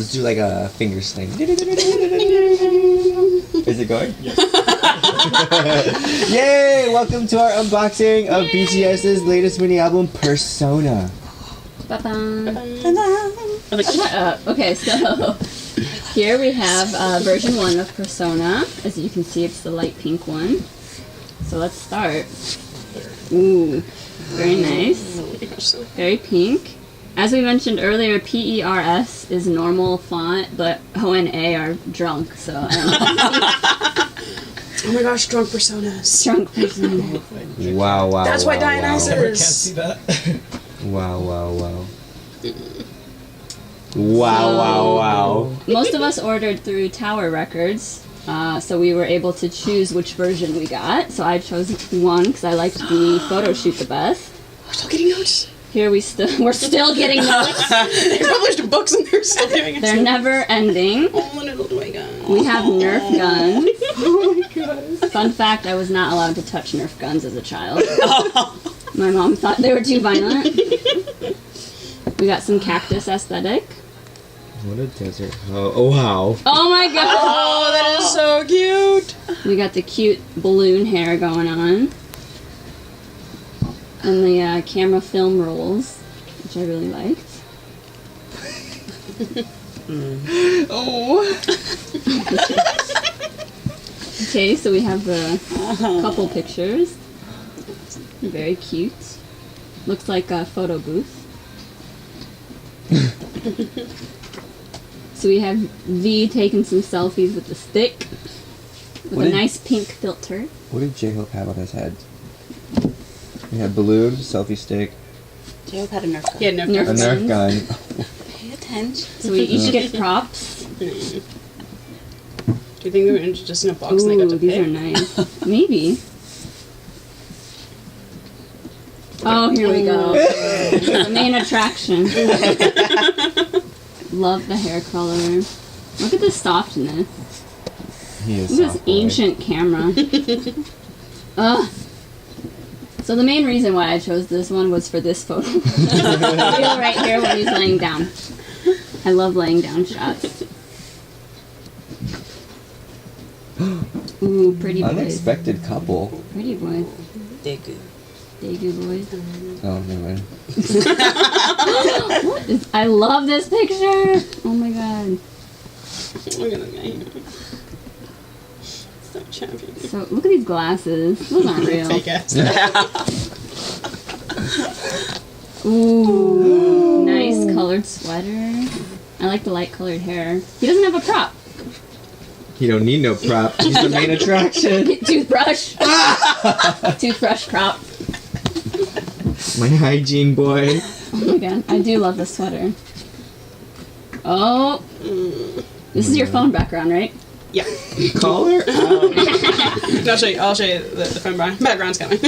Let's do like a finger sling. Is it going? Yes. Yay! Welcome to our unboxing of BTS's latest mini album, Persona. Shut up. Okay, so here we have version 1 of Persona. As you can see, it's the light pink one. So let's start. Ooh, very nice. Very pink. As we mentioned earlier, PERS is normal font, but O and A are drunk, so I Oh my gosh, drunk personas. drunk Persona. Wow. That's why Dionysus. Camera can't see that. Wow. Wow. Most of us ordered through Tower Records, so we were able to choose which version we got. So I chose one because I liked the photo shoot the best. We're still getting notes. Here we're still getting notes. They published books and they're still giving us They're notes. never ending. Oh, little do I go. We have Nerf guns. Oh my god. Fun fact, I was not allowed to touch Nerf guns as a child. My mom thought they were too violent. We got some cactus aesthetic. What a desert. Oh wow. Oh my god! Oh, that is so cute. We got the cute balloon hair going on. And the camera film rolls, which I really liked. Oh. Okay, so we have a couple pictures. Very cute. Looks like a photo booth. So we have V taking some selfies with the stick. With What a did- nice pink filter. What did J-Hope have on his head? He had balloon, selfie stick, J-Hope had a Nerf gun. Yeah, no. Nerf a Nerf gun. Pay attention. So we each get props. Do you think they were just in a box and they got Ooh, to these pick? are nice. Maybe. Oh, here we go. The main attraction. Love the hair color. Look at the softness. He is Look at this soft boy. ancient camera. Ugh. So the main reason why I chose this one was for this photo. Feel right here when he's laying down. I love laying down shots. Ooh, pretty boys. Unexpected couple. Pretty boys. Degu. Daegu boys. Oh, never mind. What is, I love this picture. Oh my god. Look at that guy here. So champion. So look at these glasses. Those aren't real. Fake ass. Ooh, nice colored sweater. I like the light colored hair. He doesn't have a prop. He don't need no prop. He's the main attraction. Toothbrush. Toothbrush prop. My hygiene boy. Oh my god, I do love this sweater. Oh, this is your phone background, right? Yeah. Collar? I'll show you the phone background's coming.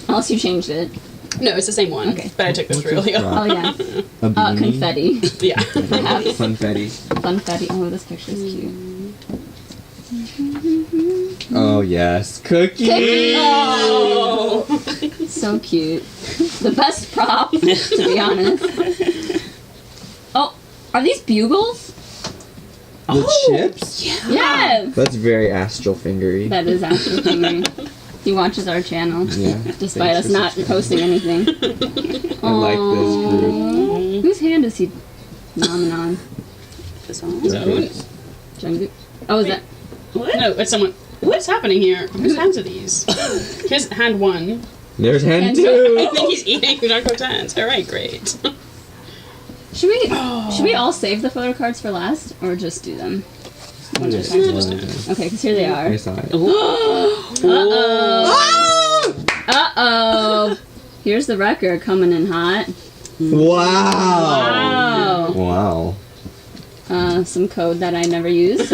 Unless you changed it. No, it's the same one. Okay. But I took this What's for his real. Oh yeah. A beanie? Confetti. Yeah. Funfetti. Funfetti. Oh, this picture's cute. Oh yes. Cookie! Oh. So cute. The best prop, to be honest. Oh, are these bugles? The chips? Yes! That's very astral fingery. That is actually funny. He watches our channel, Yeah. despite us not posting anything. I like this group. Aww. Whose hand is he nomming on? This one. Jungkook? Oh, is that? No, it's someone. What's happening here? Whose hands are these? His hand one. There's hand And- I two. think he's eating Jungkook's hands. Alright, great. Should we all save the photo cards for last, or just do them? One at a time? Okay, because here they are. I saw it. Uh-oh. Here's the record coming in hot. Wow. Wow. Wow. Some code that I never use.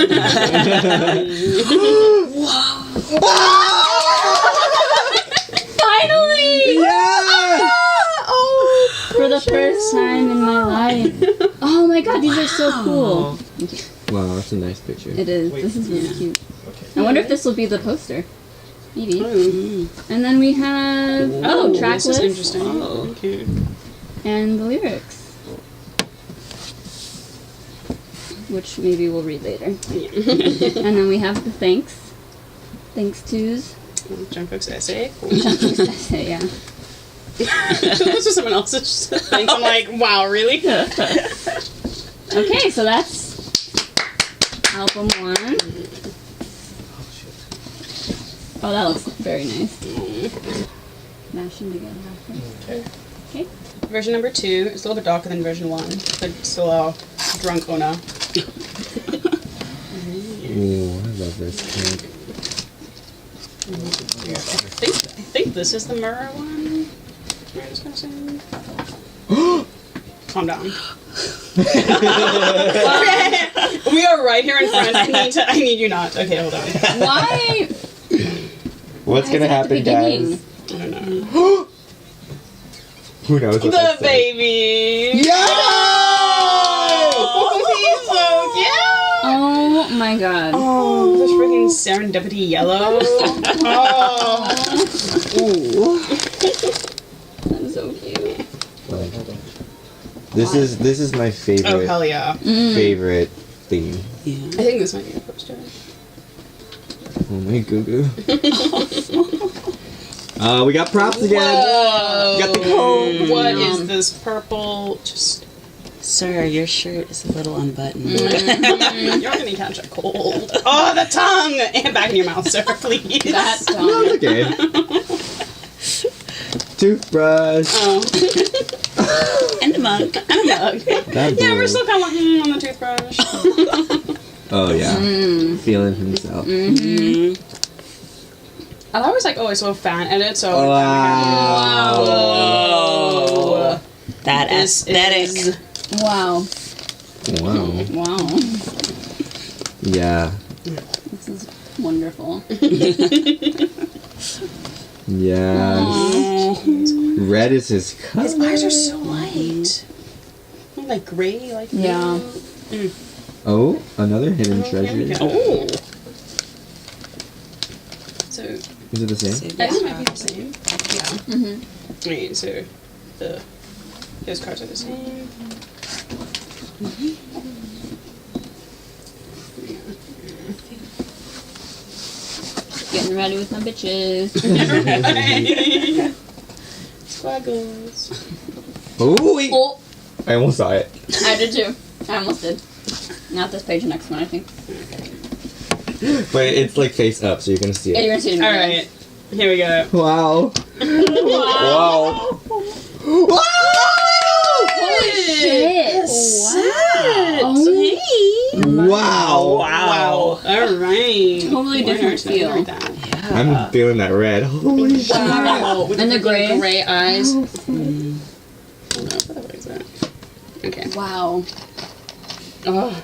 Finally! Yeah! For the first time in my life. Oh my god, these are so cool. Wow, that's a nice picture. It is. This is really cute. Okay. I wonder if this will be the poster. Maybe. Ooh. And then we have track This is list interesting. Oh. Okay. and the lyrics. which maybe we'll read later. Yeah. And then we have the thanks. Thanks to's. Jungkook's essay. Essay, yeah. This is someone else's thing. I'm like, wow, really? Okay, so that's album 1. Oh, that looks very nice. Mash them together. Okay. Version number 2 is a little bit darker than version 1, but still a drunk Ona. Ooh, I love this cake. I think this is the mirror one. I'm just gonna say. Calm down. We are right here in front. I need you not. Okay, hold on. Why? What's Why gonna is it at the happen, guys? I don't know. Who knows what The that's like. baby. Yeah! Oh, he's so cute. Oh my god. Oh, this freaking serendipity yellow. Oh. Ooh. That's so cute. This is my Oh, favorite hell yeah. favorite theme. Yeah. I think this might be a poster. Oh my goo goo. We got props again. Whoa. Got the code. What is this purple? Just. Sir, your shirt is a little unbuttoned. You're gonna catch a cold. Oh, the tongue! And back in your mouth, sir, please. That's No, it's okay. Toothbrush. Oh. And a mug. And a mug. That Yeah, we're blue. still kind of like, on the toothbrush. Oh yeah. Feeling himself. I always like, oh, I saw a fan edit, so. Wow. Whoa. That This aesthetic. is- Wow. Wow. Wow. Yeah. This is wonderful. Yes. Red is his color. His eyes are so light. Like gray, like Yeah. Oh, another hidden Here we treasure. go. Oh. So, Is it the same? Save I think it this might be the same. Yeah. Mm-hmm. Wait, so those cards are the same. Getting ready with my bitches. Squaggles. Oh, wait. Oh, I almost saw it. I did too. I almost did. Not this page, next one, I think. But it's like face up, so you're gonna see Yeah, it. you're gonna see it in a minute. Alright, here we go. Wow. Wow. Wow. Holy shit! Wow. Wow. Wow. Alright. Totally different feel. I'm feeling that red. Holy shit. Wow. With And the gray. gray eyes. Hold on, what the fuck is that? Okay. Wow. Oh.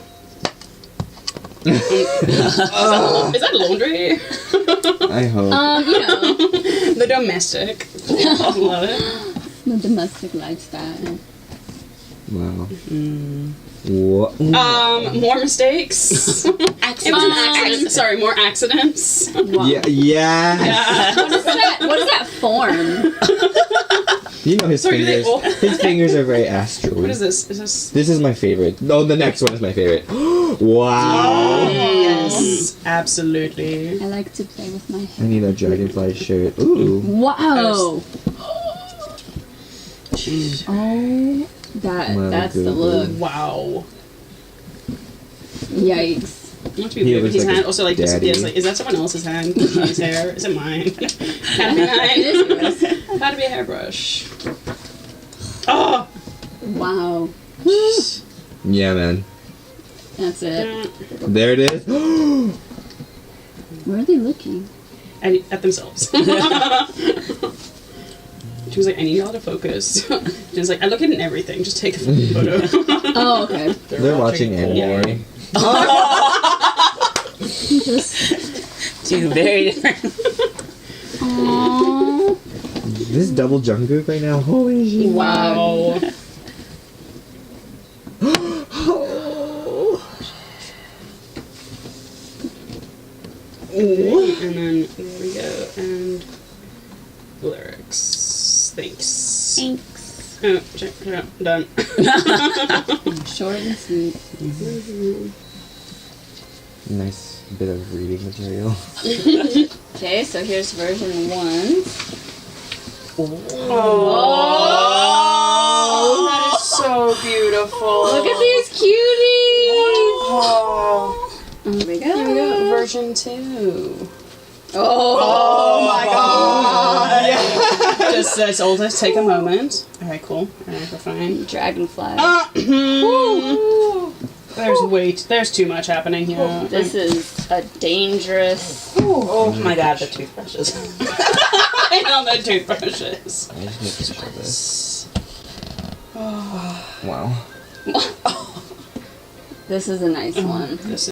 Is that laundry? I hope. You know, The domestic. Love it. the domestic lifestyle. Wow. What? More mistakes. It was an accident. Sorry, more accidents. Wow. Yeah. What is that? What is that form? You know his Sorry, do they fingers. all- His fingers are very astral. What is this? Is this? This is my favorite. No, the next one is my favorite. Wow. Yes, absolutely. I like to play with my I hair. need a dragonfly shirt. Ooh. Wow. Oh, My that's the goodness. look. Wow. Yikes. Must He be weird. looks His like hand a also like daddy. disappears. Like, is that someone else's hand? His hair? Is it mine? Had to be mine. Had to be a hairbrush. Oh. Wow. Yeah, man. That's it. There it is. Where are they looking? At themselves. She was like, I need y'all to focus. She was like, I look at everything. Just take a fucking photo. Oh, okay. They're watching anime. Just. Two very different. Aww. This is double Jungkook right now. Holy shit. Wow. Ooh. And then there we go. And lyrics. Thanks. Thanks. Done. Short and sweet. Nice bit of reading material. Okay, so here's version 1. Oh, that is so beautiful. Look at these cuties! Oh. Here we go. Here we go. Version 2. Oh my god! Just as old as take a moment. Alright, cool. Alright, we're fine. Dragonfly. There's too much happening here. This is a dangerous. Oh my god, the toothbrushes. I know the toothbrushes. I just need to show this. Wow. This is a nice one. This